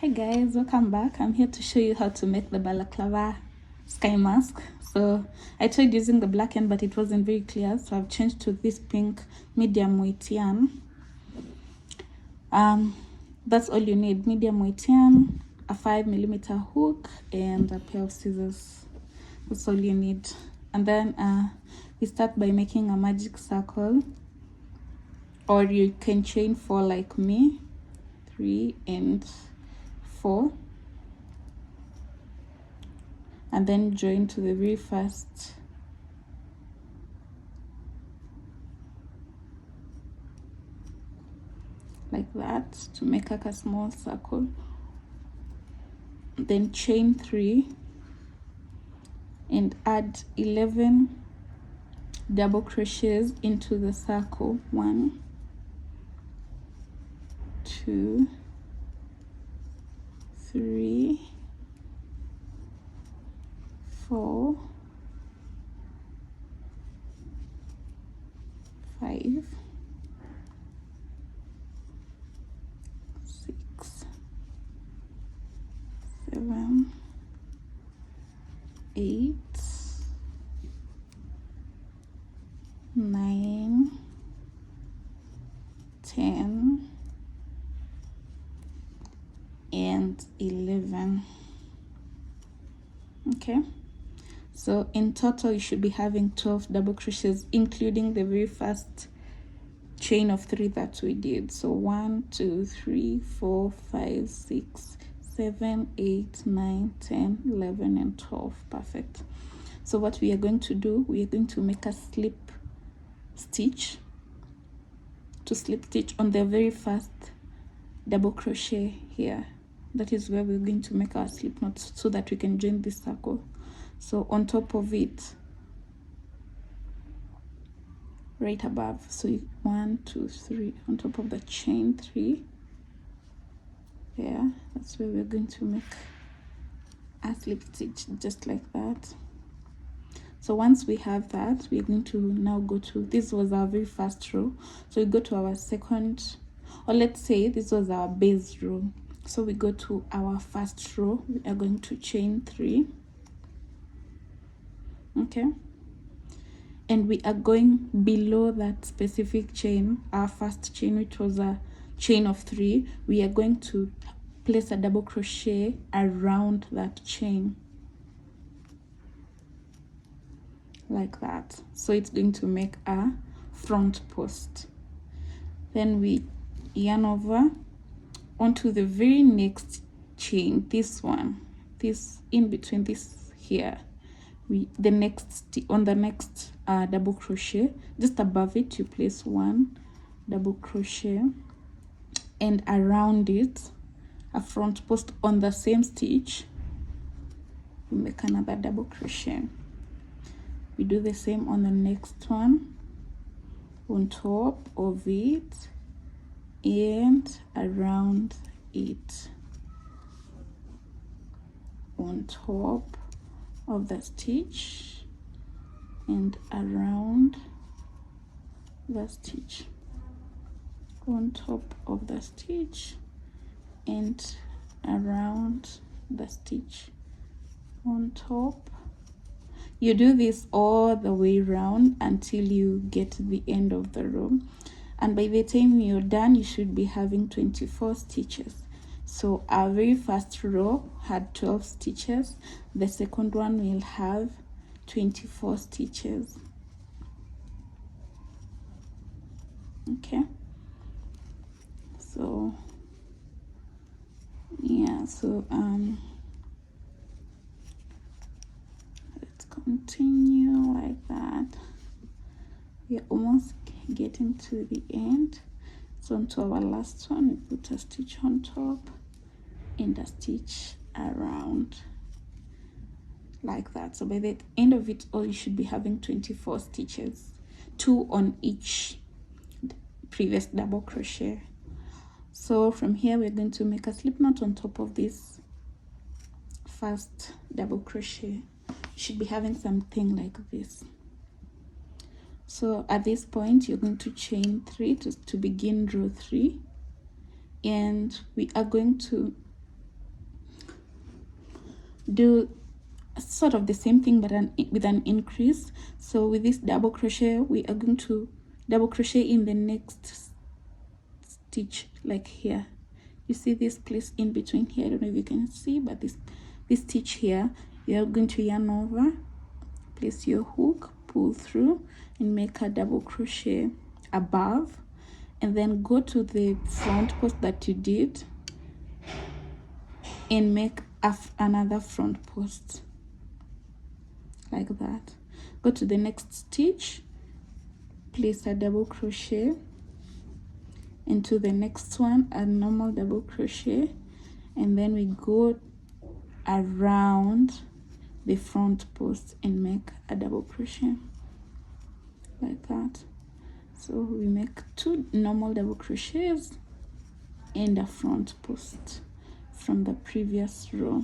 Hi guys, welcome back. I'm here to show you how to make the balaclava sky mask. So I tried using the black yarn, but it wasn't very clear, so I've changed to this pink medium weight yarn. That's all you need: medium weight yarn, a 5mm hook, and a pair of scissors. That's all you need. And then we start by making a magic circle, or you can chain 4 like me, 3 and 4, and then join to the very first like that to make like a small circle. Then chain 3 and add 11 double crochets into the circle. 1, 2, 3, 4, 5, 6, 7, 8, 9, 10, and 11. Okay, so in total you should be having 12 double crochets, including the very first chain of 3 that we did. So 1, 2, 3, 4, 5, 6, 7, 8, 9, 10, 11, and 12. Perfect. So what we are going to do, we are going to make a slip stitch on the very first double crochet here. That is where we're going to make our slip knot so that we can join this circle. So on top of it, right above, so 1, 2, 3, on top of the chain 3, yeah, that's where we're going to make a slip stitch, just like that. So once we have that, we're going to now go to, this was our very first row, so we go to our second, or let's say this was our base row. So we go to our first row, we are going to chain 3, okay, and we are going below that specific chain, our first chain, which was a chain of 3. We are going to place a double crochet around that chain like that. So it's going to make a front post. Then we yarn over onto the very next chain, this one, this in between this here, on the next double crochet, just above it you place 1 double crochet, and around it a front post on the same stitch we make another double crochet. We do the same on the next one, on top of it and around it, on top of the stitch and around the stitch, on top of the stitch and around the stitch, on top. You do this all the way around until you get to the end of the row, and by the time you're done you should be having 24 stitches. So our very first row had 12 stitches, the second one will have 24 stitches. Okay, so yeah, so let's continue like that. We are almost getting to the end. So onto our last one, we put a stitch on top and a stitch around like that. So by the end of it all you should be having 24 stitches, 2 on each previous double crochet. So from here we're going to make a slip knot on top of this first double crochet. You should be having something like this. So at this point you're going to chain 3 to begin row 3, and we are going to do sort of the same thing but with an increase. So with this double crochet, we are going to double crochet in the next stitch, like here. You see this place in between here, I don't know if you can see, but this stitch here, you are going to yarn over, place your hook, pull through, and make a double crochet above, and then go to the front post that you did and make another front post like that. Go to the next stitch, place a double crochet, into the next one a normal double crochet, and then we go around the front post and make a double crochet like that. So we make 2 normal double crochets and a front post from the previous row.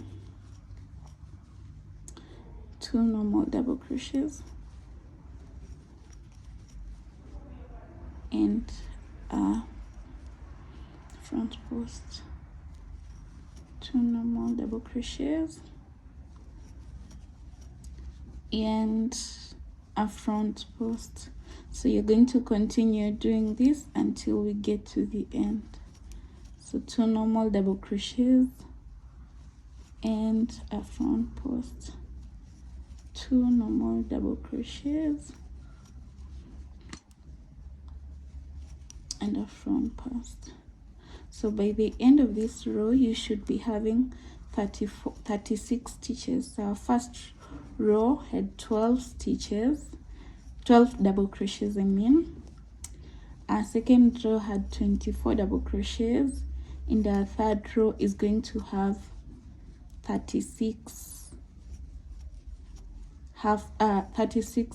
2 normal double crochets and a front post. 2 normal double crochets and a front post. So you're going to continue doing this until we get to the end. So 2 normal double crochets and a front post. 2 normal double crochets and a front post. So by the end of this row, you should be having 36 stitches. So our first row had 12 stitches, 12 double crochets I mean. Our second row had 24 double crochets, and our third row is going to have 36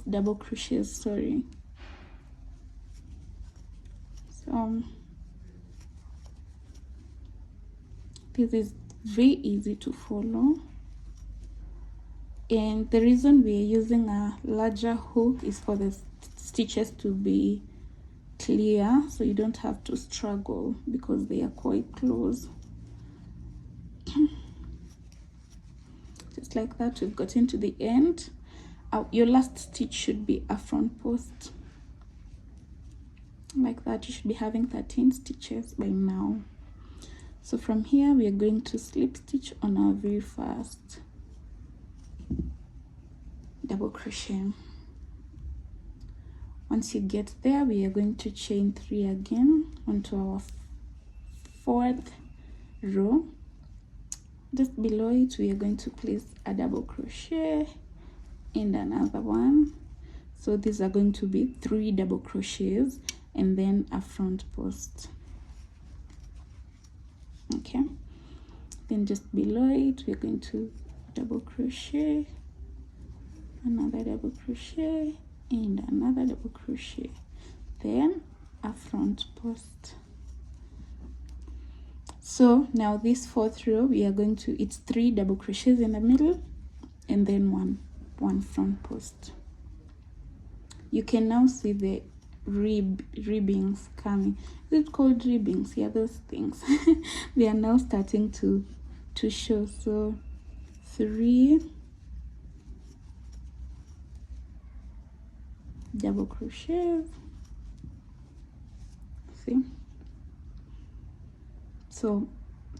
double crochets, sorry. So this is very easy to follow, and the reason we are using a larger hook is for the stitches to be clear, so you don't have to struggle because they are quite close. Just like that, we've gotten to the end. Your last stitch should be a front post like that. You should be having 13 stitches by now. So from here we are going to slip stitch on our very first double crochet. Once you get there, we are going to chain 3 again onto our 4th row. Just below it, we are going to place a double crochet and another one. So these are going to be 3 double crochets and then a front post. Okay, then just below it, we're going to double crochet, another double crochet, and another double crochet, then a front post. So now this 4th row, we are going to, it's 3 double crochets in the middle and then one front post. You can now see the ribbings coming. Is it called ribbings? Yeah, those things. They are now starting to show. So 3 double crochets, see, so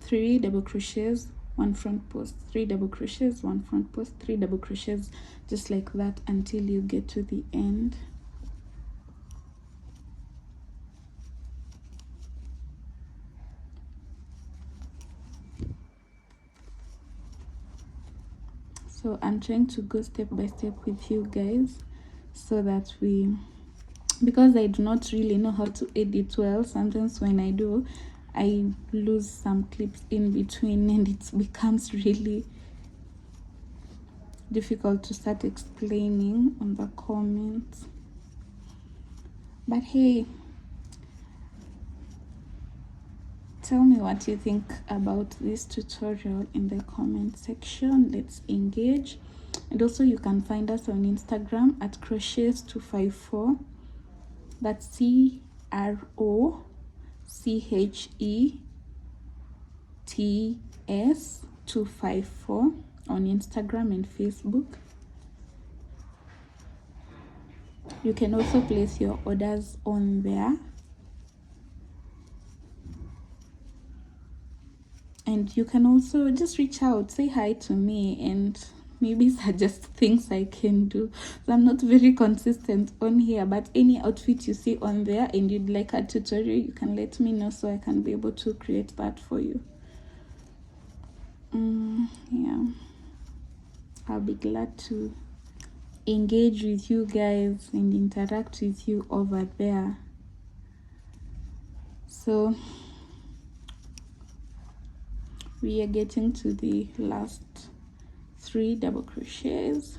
3 double crochets, 1 front post, 3 double crochets, 1 front post, 3 double crochets, just like that until you get to the end. So I'm trying to go step by step with you guys so that because I do not really know how to edit well, sometimes when I do, I lose some clips in between and it becomes really difficult to start explaining on the comments. But hey, tell me what you think about this tutorial in the comment section. Let's engage. And also you can find us on Instagram at crochets254. That's CROCHETS 254. on Instagram and Facebook. You can also place your orders on there. And you can also just reach out, say hi to me, and maybe suggest things I can do. So I'm not very consistent on here, but any outfit you see on there and you'd like a tutorial, you can let me know so I can be able to create that for you. Yeah, I'll be glad to engage with you guys and interact with you over there. So we are getting to the last 3 double crochets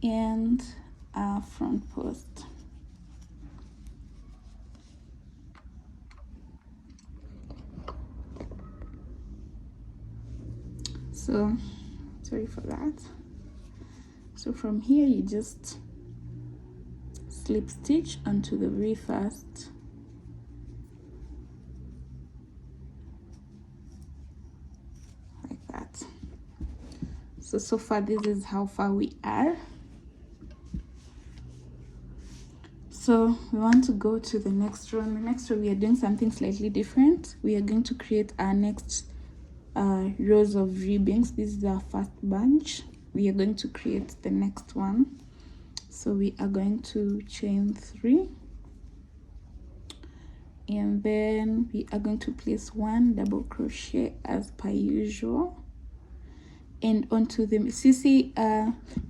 and a front post. So sorry for that. So from here you just slip stitch onto the very first like that. So far this is how far we are. So we want to go to the next row. In the next row we are doing something slightly different. We are going to create our next rows of ribbons. This is our first bunch. We are going to create the next one. So we are going to chain 3, and then we are going to place 1 double crochet as per usual, and onto the, so you see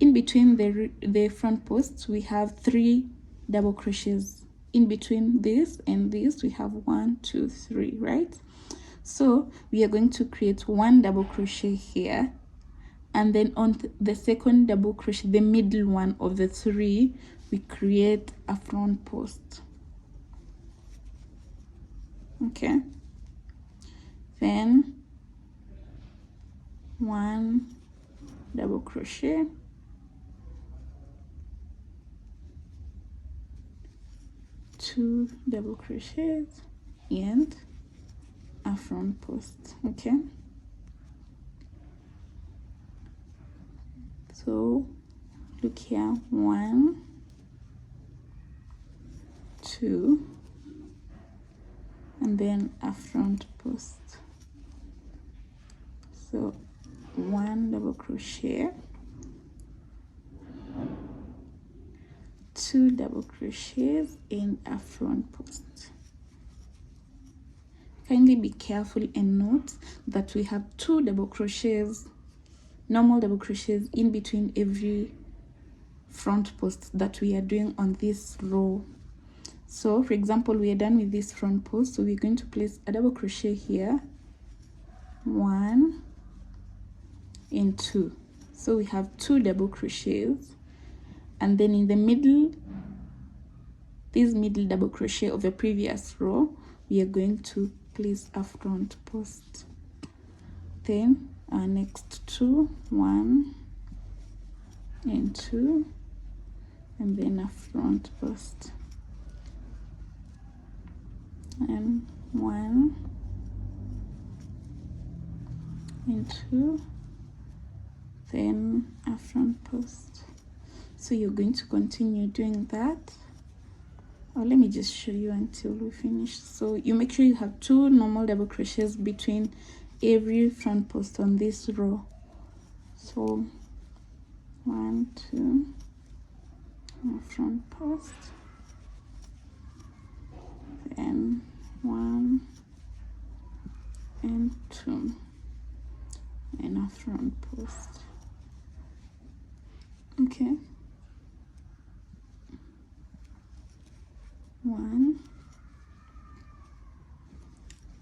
in between the front posts we have 3 double crochets. In between this and this we have 1, 2, 3, right? So we are going to create 1 double crochet here, and then on the second double crochet, the middle one of the 3, we create a front post. Okay, then 1 double crochet, 2 double crochets, and a front post. Okay, so look here, 1, 2, and then a front post. So 1 double crochet, 2 double crochets, and a front post. Kindly be careful and note that we have 2 double crochets, normal double crochets, in between every front post that we are doing on this row. So for example, we are done with this front post, so we're going to place a double crochet here, 1 and 2. So we have 2 double crochets, and then in the middle, this middle double crochet of the previous row, we are going to place a front post. Then our next 2, 1 and 2, and then a front post, and 1 and 2, then a front post. So you're going to continue doing that. Oh, let me just show you until we finish. So you make sure you have 2 normal double crochets between every front post on this row. So 1, 2, a front post, then 1 and 2, and a front post. Okay, 1,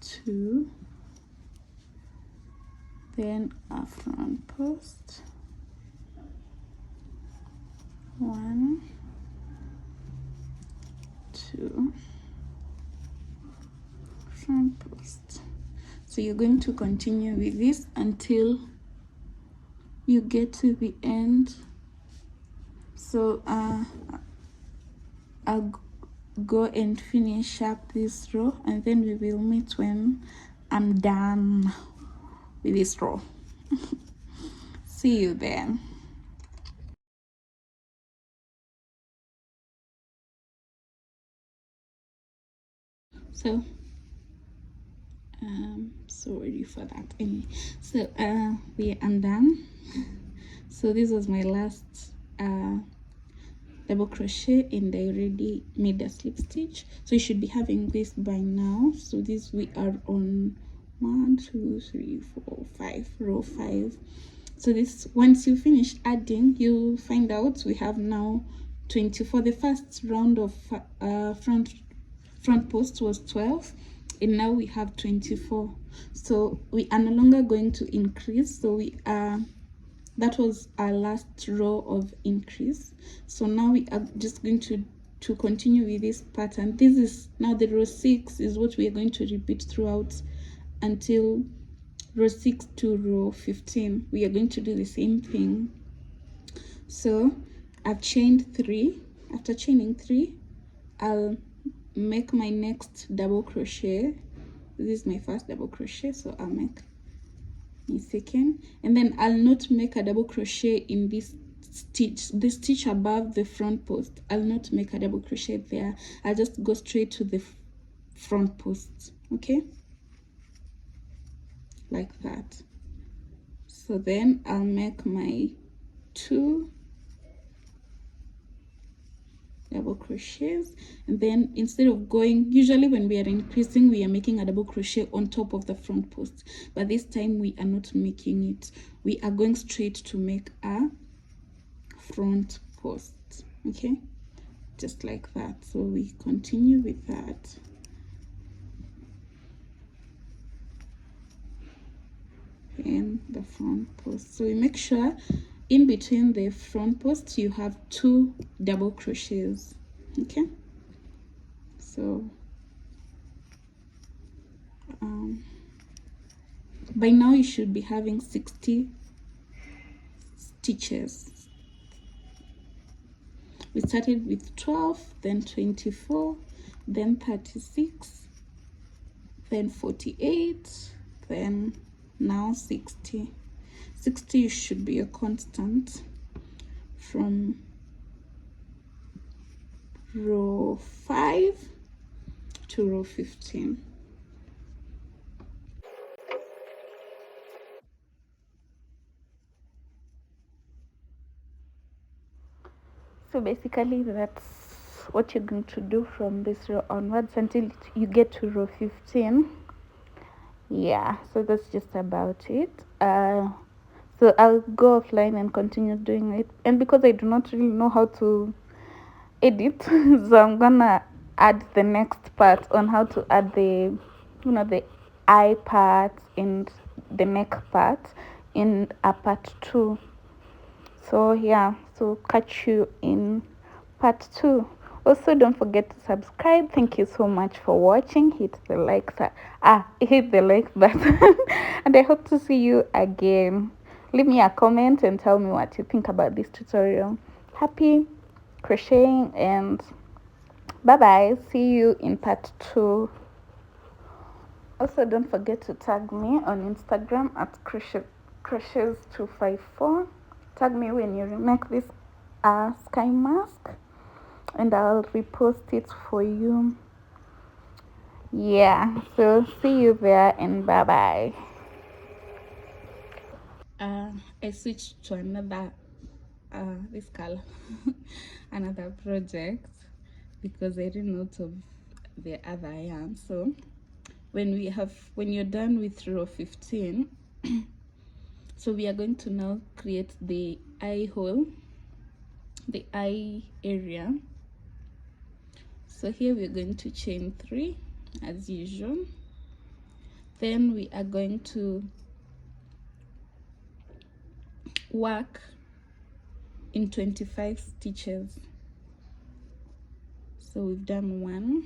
2, then a front post, 1, 2, front post. So you're going to continue with this until you get to the end. So I'll go and finish up this row, and then we will meet when I'm done with this row. see you then. So sorry for that. Anyway, so we are done. So this was my last double crochet, and I already made a slip stitch, so you should be having this by now. So this, we are on 1 2 3 4 5 row 5. So this, once you finish adding, you'll find out we have now 24. The first round of front post was 12, and now we have 24. So we are no longer going to increase. So we are, that was our last row of increase. So now we are just going to continue with this pattern. This is now the row 6 is what we are going to repeat throughout until row 6 to row 15. We are going to do the same thing. So I've chained 3. After chaining 3, I'll make my next double crochet. This is my first double crochet, so I'll make a second, and then I'll not make a double crochet in this stitch, the stitch above the front post. I'll not make a double crochet there. I'll just go straight to the front post, okay, like that. So then I'll make my 2 double crochets, and then instead of going, usually when we are increasing, we are making a double crochet on top of the front post, but this time we are not making it. We are going straight to make a front post, okay, just like that. So we continue with that. And the front post, so we make sure in between the front posts you have 2 double crochets, okay. So by now you should be having 60 stitches. We started with 12, then 24, then 36, then 48, then now 60. 60 should be a constant from row 5 to row 15. So basically that's what you're going to do from this row onwards until you get to row 15. Yeah, so that's just about it. So I'll go offline and continue doing it, and because I do not really know how to edit so I'm gonna add the next part on how to add the, you know, the eye part and the neck part in a part 2. So yeah, so catch you in part 2. Also, don't forget to subscribe. Thank you so much for watching. Hit the like hit the like button and I hope to see you again. Leave me a comment and tell me what you think about this tutorial. Happy crocheting, and bye bye. See you in part 2. Also, don't forget to tag me on Instagram at crochets254. Tag me when you remake this sky mask and I'll repost it for you. Yeah, so see you there and bye bye. I switched to another this color another project because I didn't know of the other yarn. So when you're done with row 15, so we are going to now create the eye hole, the eye area. So here we're going to chain 3 as usual. Then we are going to work in 25 stitches. So we've done 1,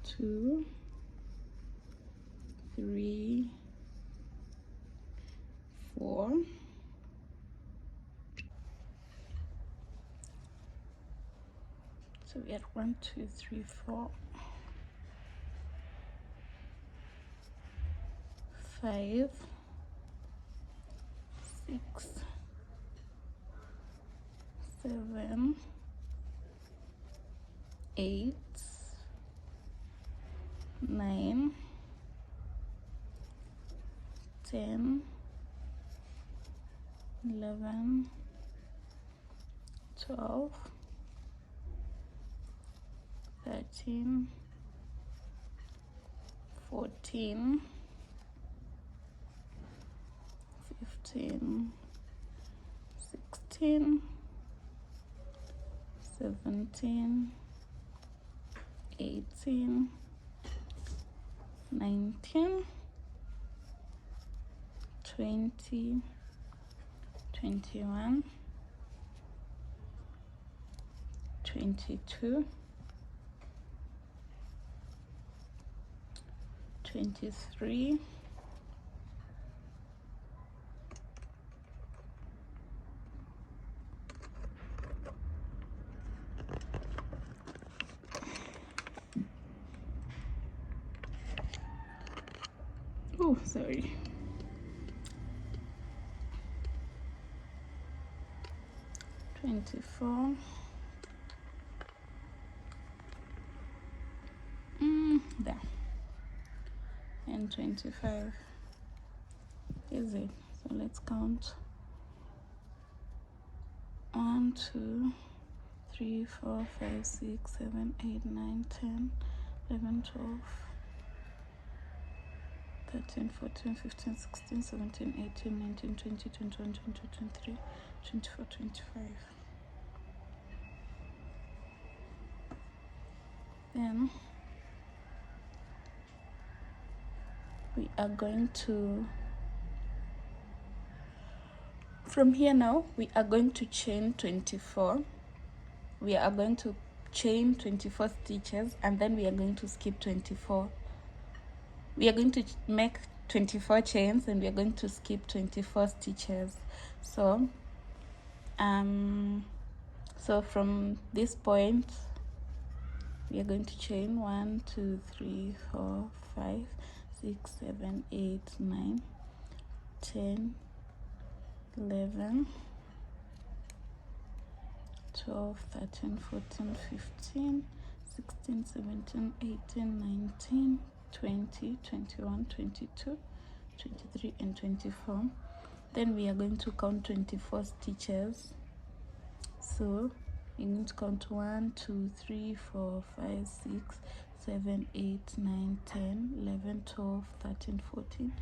2, 3, 4, so we had 1, 2, 3, 4, 5, 6, 7, 8, 9, 10, 11, 12, 13, 14, 15, 16, 17, 18, 19, 20, 21, 22, 23, 24, there, and 25. Is it? So let's count. 1, 2, 3, 4, 5, 6, 7, 8, 9, 10, 11, 12, 13, 14, 15, 16, 17, 18, 19, 20, 21, 22, 23, 24, 25. Then we are going to, from here now, we are going to chain 24. We are going to chain 24 stitches, and then we are going to skip 24. We are going to make 24 chains, and we are going to skip 24 stitches. So so from this point we are going to chain 1, 2, 3, 4, 5, 6, 7, 8, 9, 10, 11, 12, 13, 14, 15, 16, 17, 18, 19, 20, 21, 22, 23, and 24. Then we are going to count 24 stitches. So we're going to count 1, 2, 3, 4, 5, 6, 7, 8, 9, 10, 11, 12, 13, 14,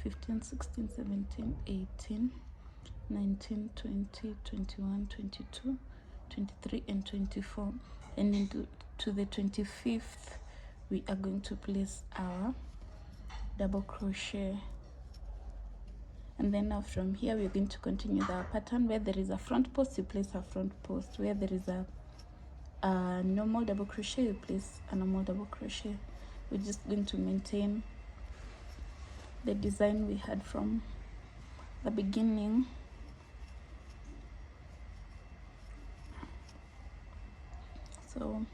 15, 16, 17, 18, 19, 20, 21, 22, 23, and 24. And into the 25th we are going to place our double crochet. And then now from here we're going to continue the pattern. Where there is a front post, you place a front post. Where there is a normal double crochet, you place a normal double crochet. We're just going to maintain the design we had from the beginning. So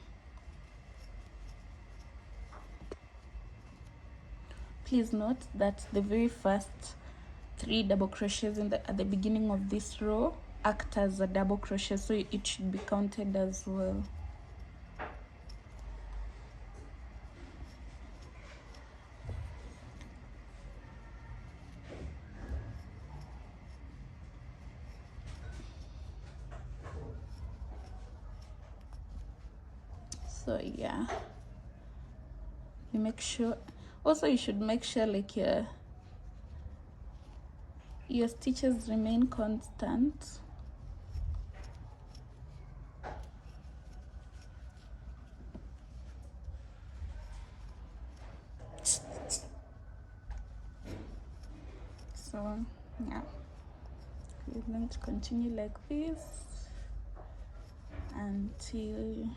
please note that the very first 3 double crochets at the beginning of this row act as a double crochet, so it should be counted as well. So yeah, you make sure also, you should make sure like your stitches remain constant. So yeah, we're going to continue like this until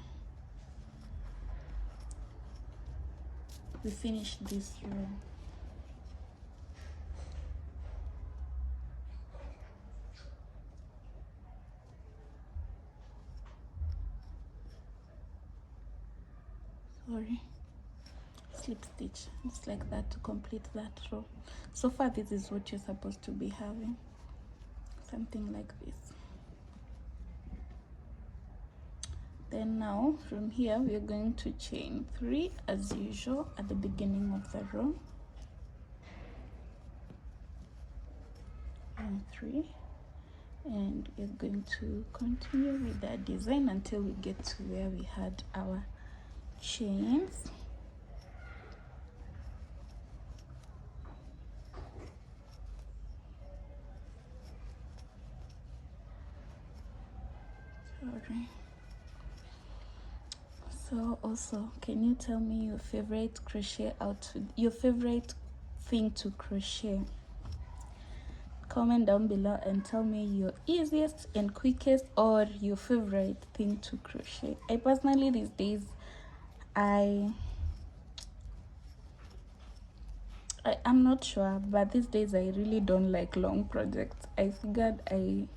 we finish this row. Sorry, slip stitch just like that to complete that row. So far this is what you're supposed to be having. something like this. Then now from here we are going to chain 3 as usual at the beginning of the row. 1, 3, and we're going to continue with that design until we get to where we had our chains. Sorry. So also, can you tell me your favorite crochet outfit, your favorite thing to crochet? Comment down below and tell me your easiest and quickest or your favorite thing to crochet. I personally these days I'm not sure, but these days I really don't like long projects. I figured I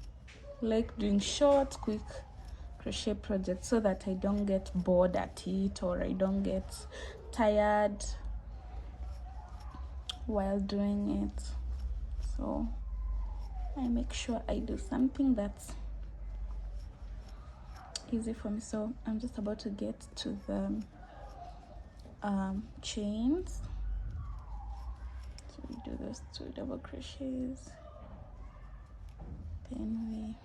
like doing short, quick crochet projects so that I don't get bored at it or I don't get tired while doing it. So I make sure I do something that's easy for me. So I'm just about to get to the chains. So we do those 2 double crochets, then we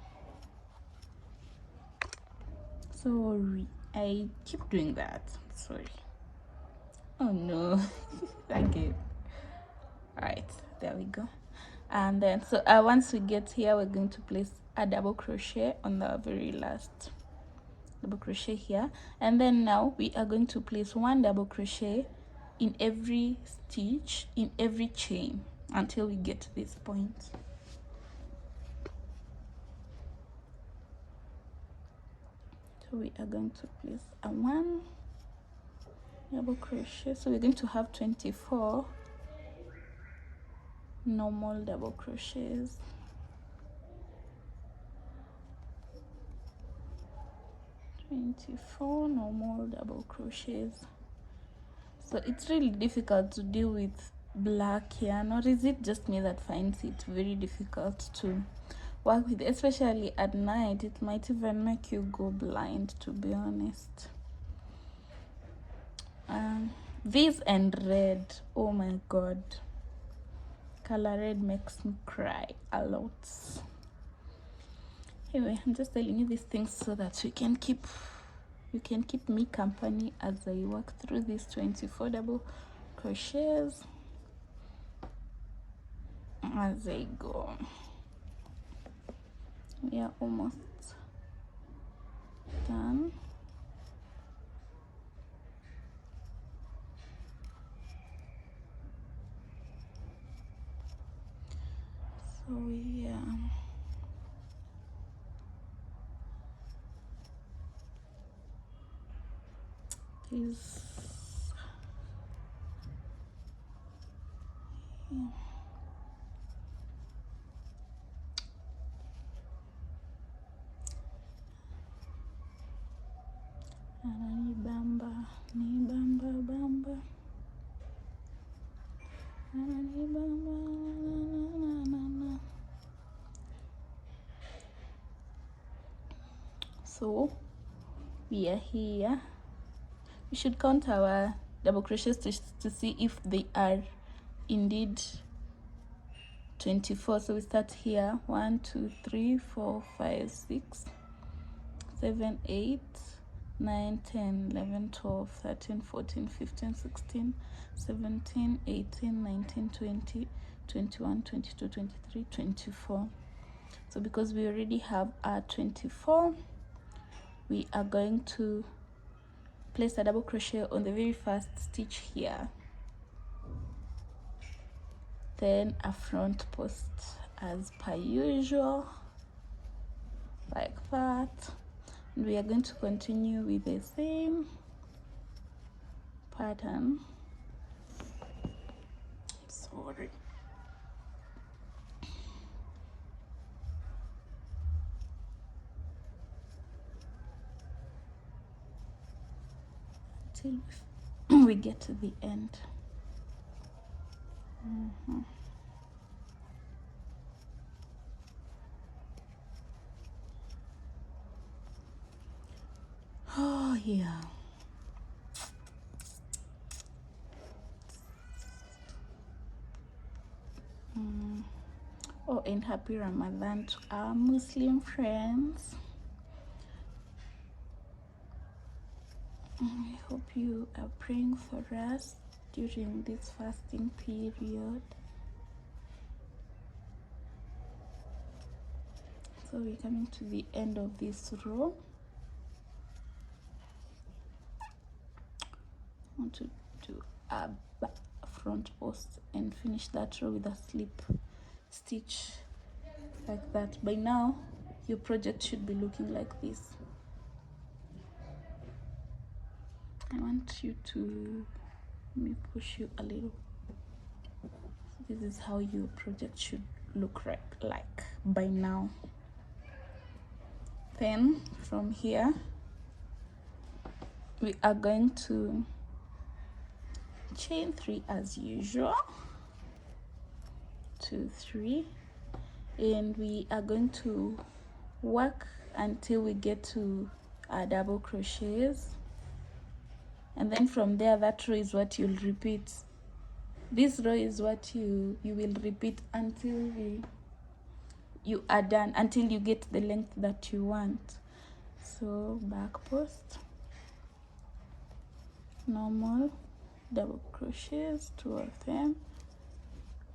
sorry, I keep doing that, sorry. Oh no. Okay, all right, there we go. And then so once we get here, we're going to place a double crochet on the very last double crochet here, and then now we are going to place 1 double crochet in every stitch in every chain until we get to this point. So we are going to place a 1 double crochet, so we're going to have 24 normal double crochets. 24 normal double crochets. So it's really difficult to deal with black yarn, or is it just me that finds it very difficult to work with, especially at night? It might even make you go blind, to be honest. This and red, oh my god, color red makes me cry a lot. Anyway, I'm just telling you these things so that you can keep me company as I work through these 24 double crochets as I go. We are almost done. So yeah, this ni bamba bamba, ni bamba na. So we are here. We should count our double crochets to see if they are indeed 24. So we start here: 1 2 3 4 5 6 7 8 9 10 11 12 13 14 15 16 17 18 19 20 21 22 23 24. So because we already have our 24, we are going to place a double crochet on the very first stitch here, then a front post as per usual, like that. And we are going to continue with the same pattern. Sorry. Till we get to the end. here. Oh, and happy Ramadan to our Muslim friends. I hope you are praying for us during this fasting period. So we're coming to the end of this row. I want to do a front post and finish that row with a slip stitch like that. By now your project should be looking like this. I want you to, let me push you a little. This is how your project should look like by now. Then from here we are going to chain 3 as usual, 2, 3, and we are going to work until we get to our double crochets, and then from there that row is what you'll repeat. This row is what you will repeat until you are done, until you get the length that you want. So back post, normal double crochets, 2 of them,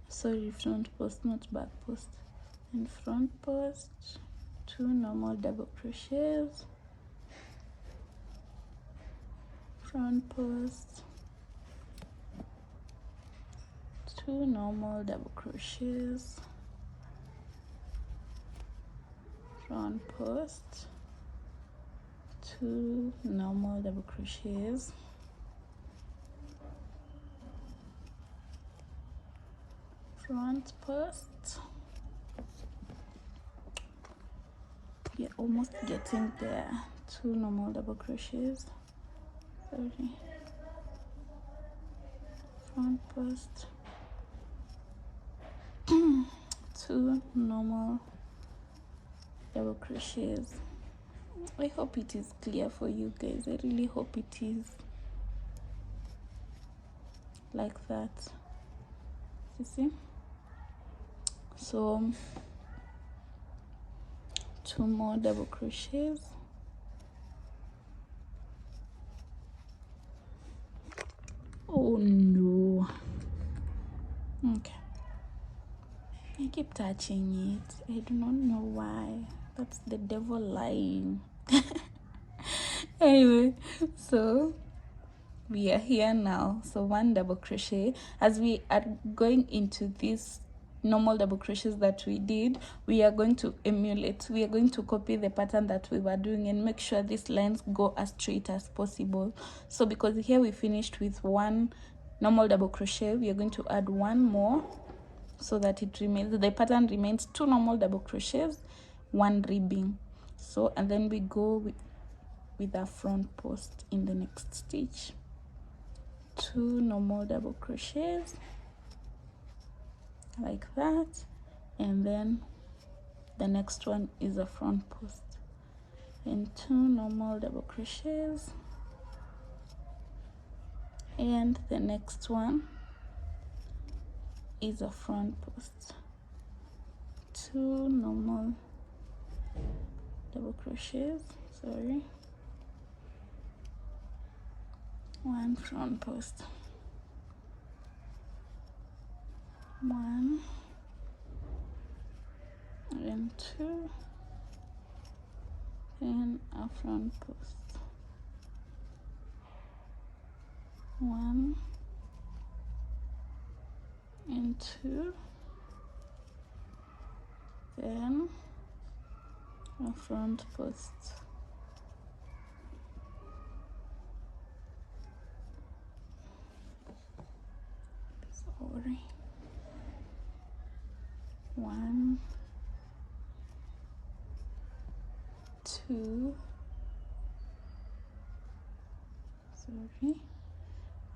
sorry, front post not back post, and front post, 2 normal double crochets, front post, 2 normal double crochets, front post, 2 normal double crochets, front post. You're almost getting there. 2 normal double crochets, sorry, front post, 2 normal double crochets. I hope it is clear for you guys. I really hope it is like that. You see? So 2 more double crochets, oh no, okay, I keep touching it. I do not know why. That's the devil lying. Anyway, so we are here now. So 1 double crochet. As we are going into this normal double crochets that we did, we are going to emulate, we are going to copy the pattern that we were doing and make sure these lines go as straight as possible. So because here we finished with 1 normal double crochet, we are going to add 1 more so that it remains, the pattern remains 2 normal double crochets, 1 ribbing. So and then we go with our front post in the next stitch, 2 normal double crochets like that, and then the next one is a front post and 2 normal double crochets, and the next one is a front post, 2 normal double crochets, sorry, 1 front post, 1 and 2, and a front post, 1 and 2, then a front post, sorry, 1, 2, sorry,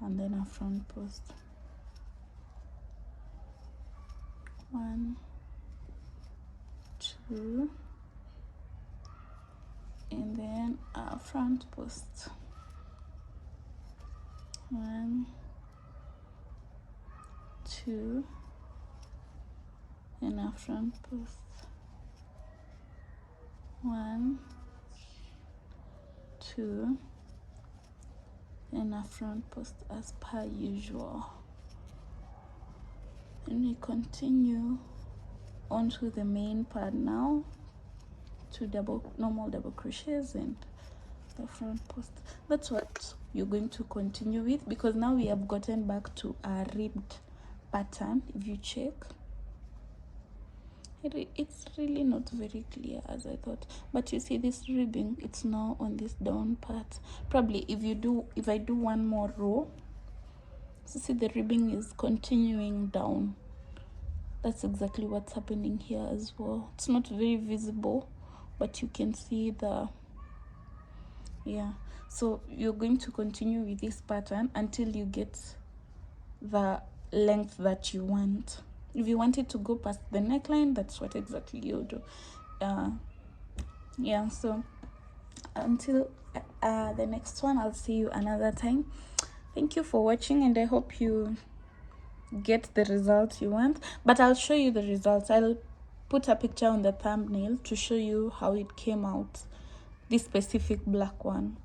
and then a front post, 1, 2, and then a front post. 1, 2, and a front post. 1, 2, and a front post as per usual. And we continue onto the main part now, to normal double crochets and the front post. That's what you're going to continue with, because now we have gotten back to our ribbed pattern. If you check, it's really not very clear as I thought, but you see this ribbing, it's now on this down part. Probably if I do one more row, so see the ribbing is continuing down. That's exactly what's happening here as well. It's not very visible, but you can see the, yeah. So you're going to continue with this pattern until you get the length that you want. If you want it to go past the neckline, that's what exactly you'll do. Yeah, so until the next one, I'll see you another time. Thank you for watching, and I hope you get the results you want. But I'll show you the results. I'll put a picture on the thumbnail to show you how it came out, this specific black one,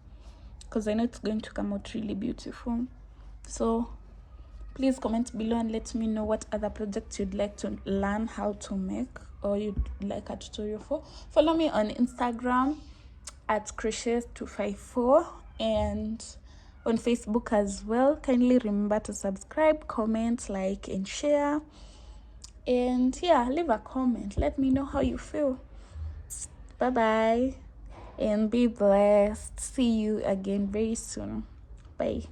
because I know it's going to come out really beautiful. So please comment below and let me know what other projects you'd like to learn how to make, or you'd like a tutorial for. Follow me on Instagram at crochet254 and on Facebook as well. Kindly remember to subscribe, comment, like, and share. And yeah, leave a comment. Let me know how you feel. Bye bye and be blessed. See you again very soon. Bye.